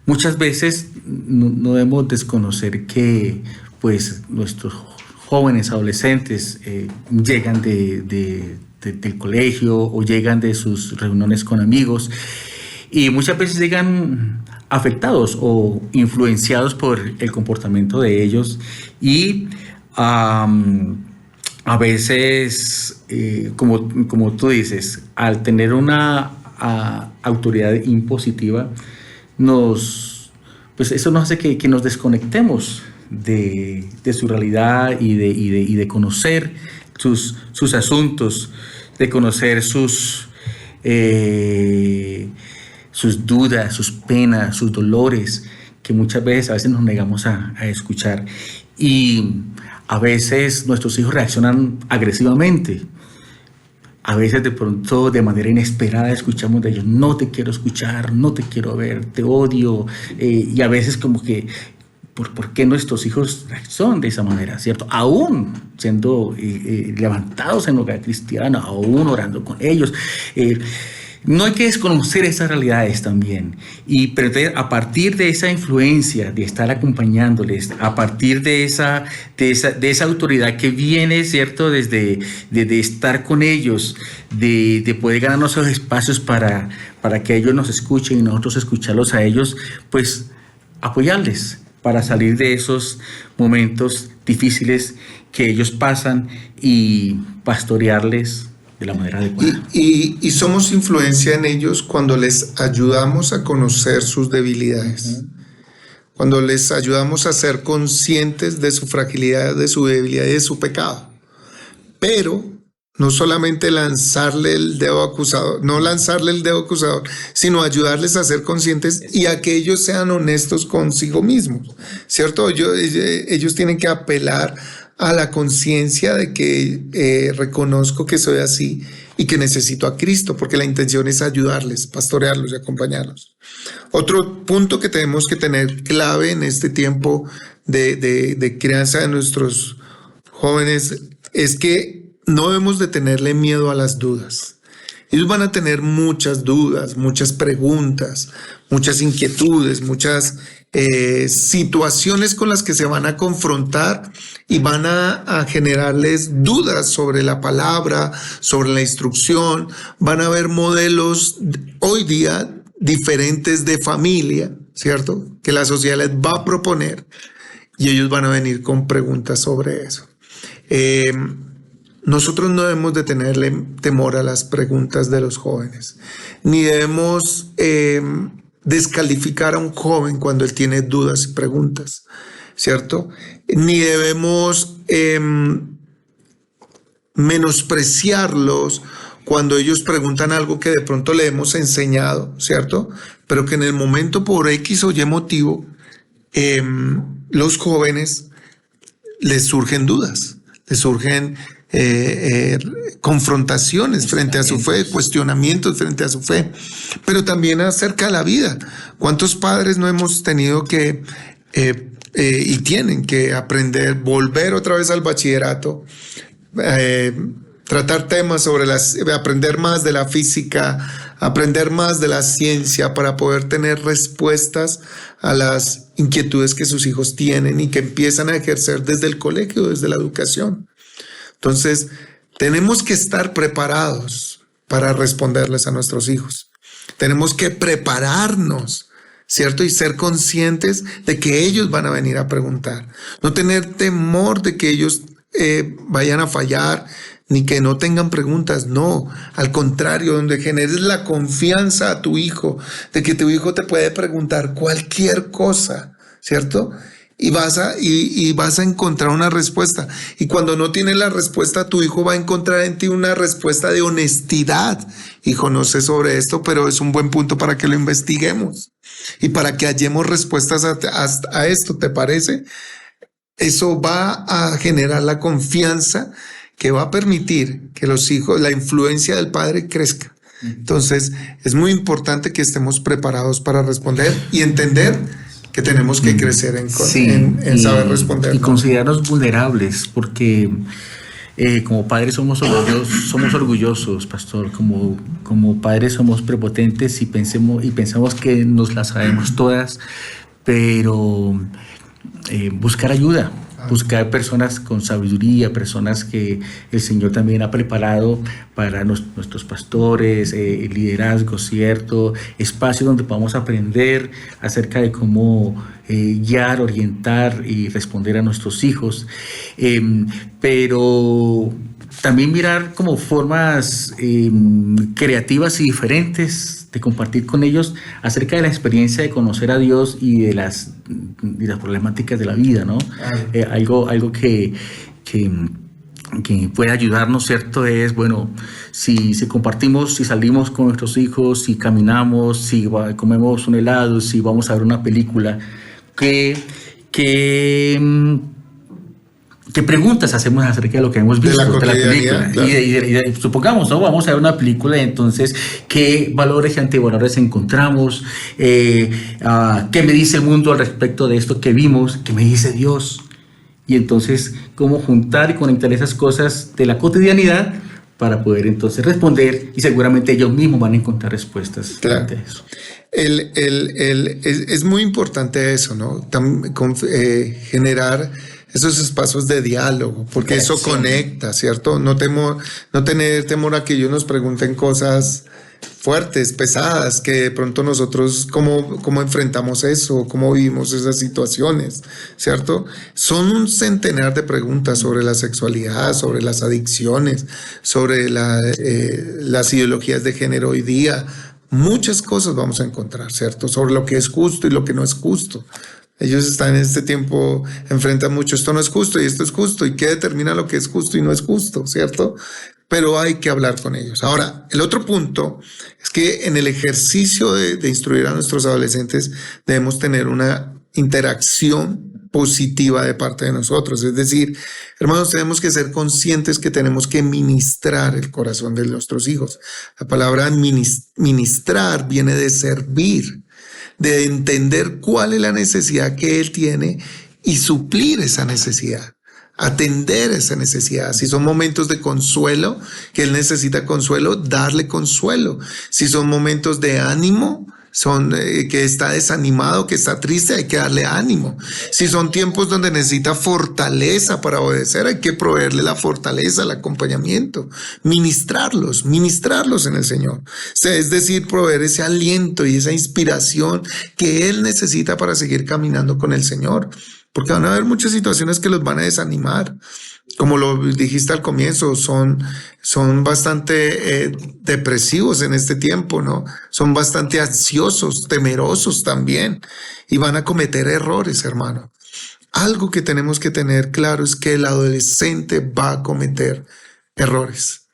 muchas veces no debemos desconocer que pues nuestros jóvenes, adolescentes, llegan del colegio o llegan de sus reuniones con amigos y muchas veces llegan afectados o influenciados por el comportamiento de ellos y a veces, como tú dices, al tener una autoridad impositiva, pues eso nos hace que nos desconectemos de su realidad y de conocer sus asuntos, de conocer sus dudas, sus penas, sus dolores, que muchas veces nos negamos a escuchar. Y a veces nuestros hijos reaccionan agresivamente. A veces de pronto de manera inesperada escuchamos de ellos: no te quiero escuchar, no te quiero ver, te odio. Y a veces como que ¿por qué nuestros hijos son de esa manera, cierto? Aún siendo levantados en hogar cristiano, aún orando con ellos. No hay que desconocer esas realidades también. Pero a partir de esa influencia, de estar acompañándoles, a partir de esa autoridad que viene, ¿cierto? Desde estar con ellos, de poder ganarnos esos espacios para que ellos nos escuchen y nosotros escucharlos a ellos, pues apoyarles para salir de esos momentos difíciles que ellos pasan y pastorearles de la manera adecuada. Y somos influencia en ellos cuando les ayudamos a conocer sus debilidades, cuando les ayudamos a ser conscientes de su fragilidad, de su debilidad y de su pecado. Pero no solamente lanzarle el dedo acusador, sino ayudarles a ser conscientes y a que ellos sean honestos consigo mismos, ¿cierto? Ellos tienen que apelar a la conciencia de que reconozco que soy así y que necesito a Cristo, porque la intención es ayudarles, pastorearlos y acompañarlos. Otro punto que tenemos que tener clave en este tiempo de crianza de nuestros jóvenes es que no debemos de tenerle miedo a las dudas. Ellos van a tener muchas dudas, muchas preguntas, muchas inquietudes, muchas situaciones con las que se van a confrontar y van a generarles dudas sobre la palabra, sobre la instrucción. Van a haber modelos hoy día diferentes de familia, ¿cierto? Que la sociedad les va a proponer y ellos van a venir con preguntas sobre eso. Nosotros no debemos de tenerle temor a las preguntas de los jóvenes, ni debemos descalificar a un joven cuando él tiene dudas y preguntas, ¿cierto? Ni debemos menospreciarlos cuando ellos preguntan algo que de pronto le hemos enseñado, ¿cierto? Pero que en el momento por X o Y motivo, los jóvenes les surgen dudas, les surgen confrontaciones frente a su fe, cuestionamientos frente a su fe, pero también acerca de la vida. ¿Cuántos padres no hemos tenido que y tienen que aprender, volver otra vez al bachillerato, tratar temas sobre aprender más de la física, aprender más de la ciencia para poder tener respuestas a las inquietudes que sus hijos tienen y que empiezan a ejercer desde el colegio, desde la educación? Entonces, tenemos que estar preparados para responderles a nuestros hijos. Tenemos que prepararnos, ¿cierto? Y ser conscientes de que ellos van a venir a preguntar. No tener temor de que ellos vayan a fallar, ni que no tengan preguntas. No, al contrario, donde generes la confianza a tu hijo, de que tu hijo te puede preguntar cualquier cosa, ¿cierto? Y vas a encontrar una respuesta. Y cuando no tienes la respuesta, tu hijo va a encontrar en ti una respuesta de honestidad. Hijo, no sé sobre esto, pero es un buen punto para que lo investiguemos y para que hallemos respuestas a esto, ¿te parece? Eso va a generar la confianza que va a permitir que los hijos, la influencia del padre crezca. Entonces, es muy importante que estemos preparados para responder y entender que tenemos que crecer en saber responder. Y considerarnos vulnerables, porque como padres somos orgullosos, pastor. Como padres somos prepotentes y pensamos que nos las sabemos todas, pero buscar ayuda. Buscar personas con sabiduría, personas que el Señor también ha preparado para nuestros pastores, liderazgo, ¿cierto? Espacio donde podamos aprender acerca de cómo guiar, orientar y responder a nuestros hijos. Pero también mirar como formas creativas y diferentes de compartir con ellos acerca de la experiencia de conocer a Dios y de las problemáticas de la vida, ¿no? Algo que puede ayudarnos, ¿cierto? Es, bueno, si compartimos, si salimos con nuestros hijos, si caminamos, si comemos un helado, si vamos a ver una película, ¿qué preguntas hacemos acerca de lo que hemos visto de la película? Claro. Y supongamos, ¿no? Vamos a ver una película y entonces, ¿qué valores y antivalores encontramos? ¿Qué me dice el mundo al respecto de esto que vimos? ¿Qué me dice Dios? Y entonces, ¿cómo juntar y conectar esas cosas de la cotidianidad para poder entonces responder? Y seguramente ellos mismos van a encontrar respuestas ante eso. Es muy importante eso, ¿no? Generar esos espacios de diálogo, porque eso conecta, ¿cierto? No tener temor a que ellos nos pregunten cosas fuertes, pesadas, que de pronto nosotros cómo enfrentamos eso, cómo vivimos esas situaciones, ¿cierto? Son un centenar de preguntas sobre la sexualidad, sobre las adicciones, sobre las ideologías de género hoy día. Muchas cosas vamos a encontrar, ¿cierto? Sobre lo que es justo y lo que no es justo. Ellos están en este tiempo, enfrentan mucho, esto no es justo y esto es justo, y qué determina lo que es justo y no es justo, ¿cierto? Pero hay que hablar con ellos. Ahora, el otro punto es que en el ejercicio de instruir a nuestros adolescentes debemos tener una interacción positiva de parte de nosotros. Es decir, hermanos, tenemos que ser conscientes que tenemos que ministrar el corazón de nuestros hijos. La palabra ministrar viene de servir, de entender cuál es la necesidad que él tiene y suplir esa necesidad. atender esa necesidad. Si son momentos de consuelo, que él necesita consuelo, darle consuelo. Si son momentos de ánimo, que está desanimado, que está triste, hay que darle ánimo. Si son tiempos donde necesita fortaleza para obedecer, hay que proveerle la fortaleza, el acompañamiento, ministrarlos en el Señor. O sea, es decir, proveer ese aliento y esa inspiración que él necesita para seguir caminando con el Señor. Porque van a haber muchas situaciones que los van a desanimar. Como lo dijiste al comienzo, son bastante depresivos en este tiempo, ¿no? Son bastante ansiosos, temerosos también, y van a cometer errores, hermano. Algo que tenemos que tener claro es que el adolescente va a cometer errores,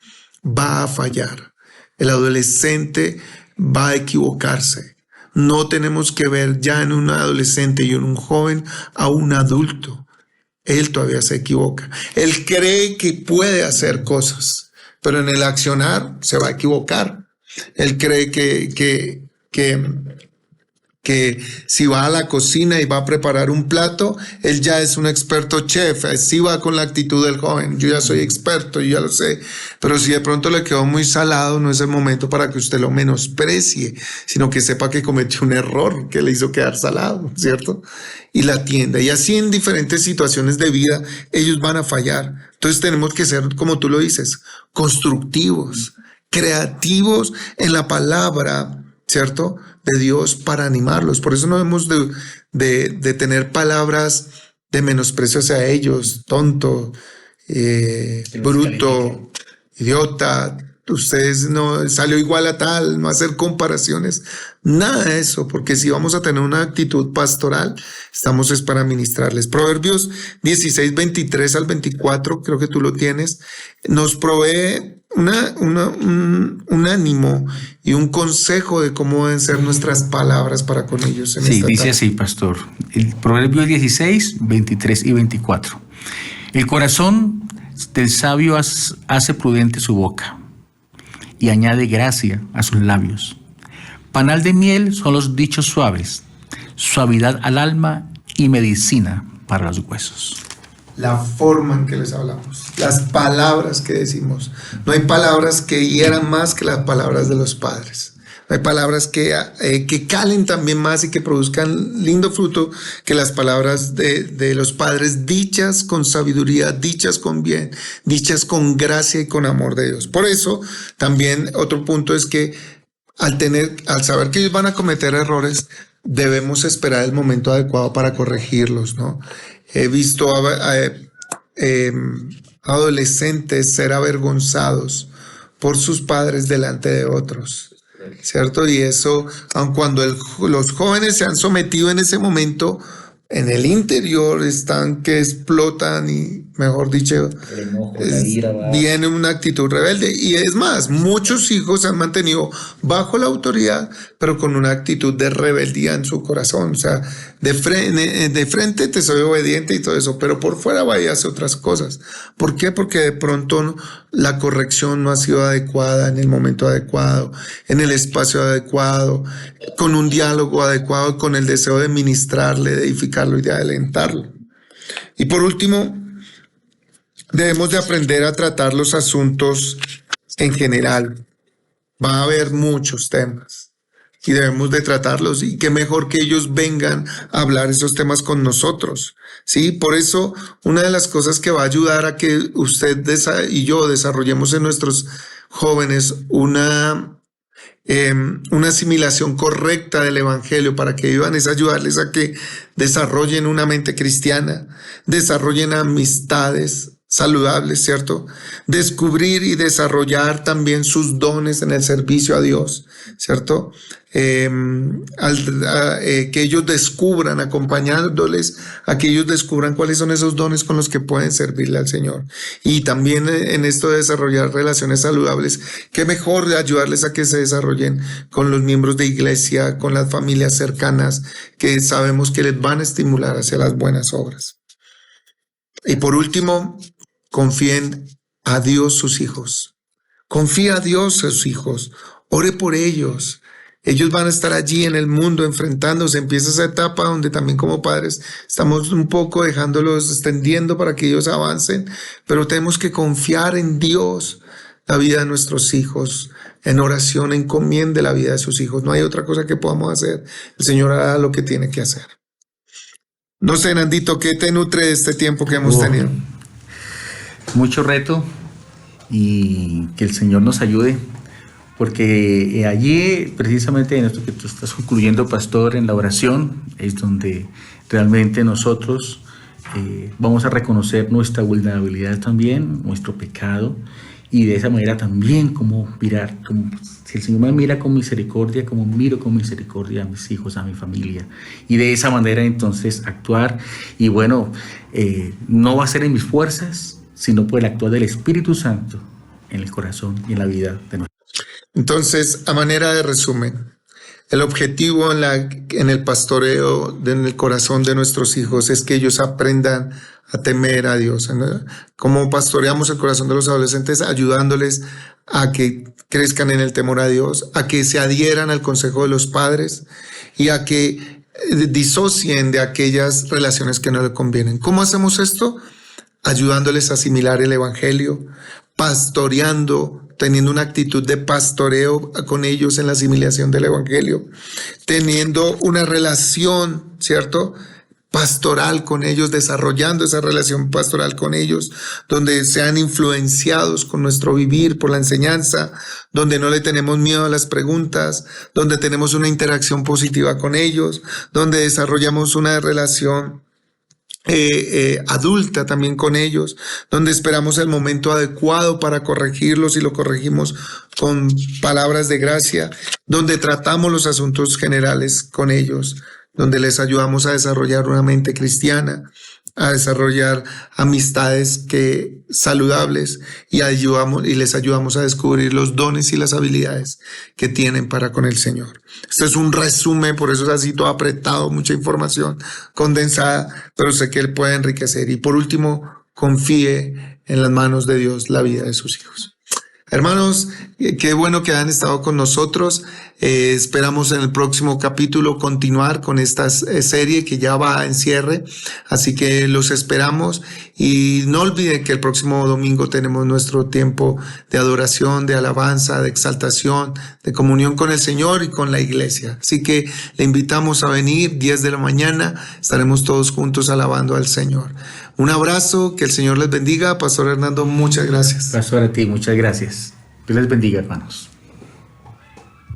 va a fallar. El adolescente va a equivocarse. No tenemos que ver ya en un adolescente y en un joven a un adulto. Él todavía se equivoca. Él cree que puede hacer cosas, pero en el accionar se va a equivocar. Él cree que si va a la cocina y va a preparar un plato, él ya es un experto chef. Así va con la actitud del joven. Yo ya soy experto, yo ya lo sé. Pero si de pronto le quedó muy salado, no es el momento para que usted lo menosprecie, sino que sepa que cometió un error que le hizo quedar salado, ¿cierto? Y la atienda. Y así en diferentes situaciones de vida, ellos van a fallar. Entonces tenemos que ser, como tú lo dices, constructivos, creativos en la palabra, ¿cierto?, de Dios para animarlos. Por eso no debemos de tener palabras de menosprecio hacia ellos, tonto, bruto, idiota, ustedes no salió igual a tal, no hacer comparaciones, nada de eso, porque si vamos a tener una actitud pastoral, estamos es para ministrarles. Proverbios 16, 23 al 24, creo que tú lo tienes, nos provee un ánimo y un consejo de cómo deben ser nuestras palabras para con ellos. Sí, dice así, pastor. El Proverbio 16, 23 y 24. El corazón del sabio hace prudente su boca y añade gracia a sus labios. Panal de miel son los dichos suaves, suavidad al alma y medicina para los huesos. La forma en que les hablamos, las palabras que decimos. No hay palabras que hieran más que las palabras de los padres. No hay palabras que calen también más y que produzcan lindo fruto que las palabras de los padres, dichas con sabiduría, dichas con bien, dichas con gracia y con amor de Dios. Por eso, también otro punto es que al saber que ellos van a cometer errores, debemos esperar el momento adecuado para corregirlos, ¿no? He visto adolescentes ser avergonzados por sus padres delante de otros, ¿cierto? Y eso, aun cuando los jóvenes se han sometido en ese momento, en el interior están que explotan y, mejor dicho, viene una actitud rebelde. Y es más, muchos hijos se han mantenido bajo la autoridad, pero con una actitud de rebeldía en su corazón. O sea, de frente te soy obediente y todo eso, pero por fuera vaya a hacer otras cosas. ¿Por qué? Porque de pronto la corrección no ha sido adecuada en el momento adecuado, en el espacio adecuado, con un diálogo adecuado, con el deseo de ministrarle, de edificarlo y de alentarlo. Y por último, debemos de aprender a tratar los asuntos en general. Va a haber muchos temas y debemos de tratarlos, y qué mejor que ellos vengan a hablar esos temas con nosotros, ¿sí? Por eso, una de las cosas que va a ayudar a que usted y yo desarrollemos en nuestros jóvenes una asimilación correcta del evangelio para que vivan es ayudarles a que desarrollen una mente cristiana, desarrollen amistades saludables, ¿cierto? Descubrir y desarrollar también sus dones en el servicio a Dios, ¿cierto? Que ellos descubran, acompañándoles a que ellos descubran cuáles son esos dones con los que pueden servirle al Señor. Y también en esto de desarrollar relaciones saludables, qué mejor de ayudarles a que se desarrollen con los miembros de iglesia, con las familias cercanas, que sabemos que les van a estimular hacia las buenas obras. Y por último, confíen a Dios sus hijos. Confía a Dios sus hijos. Ore por ellos. Ellos van a estar allí en el mundo enfrentándose. Empieza esa etapa donde también como padres estamos un poco dejándolos, extendiendo para que ellos avancen, pero tenemos que confiar en Dios, la vida de nuestros hijos, en oración, encomiende la vida de sus hijos. No hay otra cosa que podamos hacer. El Señor hará lo que tiene que hacer. No sé, Nandito, ¿qué te nutre de este tiempo que hemos tenido? Mucho reto, y que el Señor nos ayude, porque allí, precisamente en esto que tú estás concluyendo, pastor, en la oración, es donde realmente nosotros vamos a reconocer nuestra vulnerabilidad también, nuestro pecado, y de esa manera también como mirar, como si el Señor me mira con misericordia, como miro con misericordia a mis hijos, a mi familia, y de esa manera entonces actuar. Y bueno, no va a ser en mis fuerzas, sino por el actuar del Espíritu Santo en el corazón y en la vida de nosotros. Entonces, a manera de resumen, el objetivo en el pastoreo, en el corazón de nuestros hijos, es que ellos aprendan a temer a Dios, ¿no? Como pastoreamos el corazón de los adolescentes, ayudándoles a que crezcan en el temor a Dios, a que se adhieran al consejo de los padres y a que disocien de aquellas relaciones que no le convienen. ¿Cómo hacemos esto? Ayudándoles a asimilar el evangelio, pastoreando, teniendo una actitud de pastoreo con ellos en la asimilación del evangelio, teniendo una relación, ¿cierto?, pastoral con ellos, desarrollando esa relación pastoral con ellos, donde sean influenciados con nuestro vivir por la enseñanza, donde no le tenemos miedo a las preguntas, donde tenemos una interacción positiva con ellos, donde desarrollamos una relación adulta también con ellos, donde esperamos el momento adecuado para corregirlos y lo corregimos con palabras de gracia, donde tratamos los asuntos generales con ellos, donde les ayudamos a desarrollar una mente cristiana, a desarrollar amistades saludables y les ayudamos a descubrir los dones y las habilidades que tienen para con el Señor. Este es un resumen, por eso es así todo apretado, mucha información condensada, pero sé que Él puede enriquecer. Y por último, confíe en las manos de Dios la vida de sus hijos. Hermanos, qué bueno que han estado con nosotros. Esperamos en el próximo capítulo continuar con esta serie que ya va en cierre. Así que los esperamos y no olviden que el próximo domingo tenemos nuestro tiempo de adoración, de alabanza, de exaltación, de comunión con el Señor y con la iglesia. Así que le invitamos a venir 10 de la mañana. Estaremos todos juntos alabando al Señor. Un abrazo, que el Señor les bendiga. Pastor Hernando, muchas gracias. Pastor, a ti, muchas gracias. Dios les bendiga, hermanos.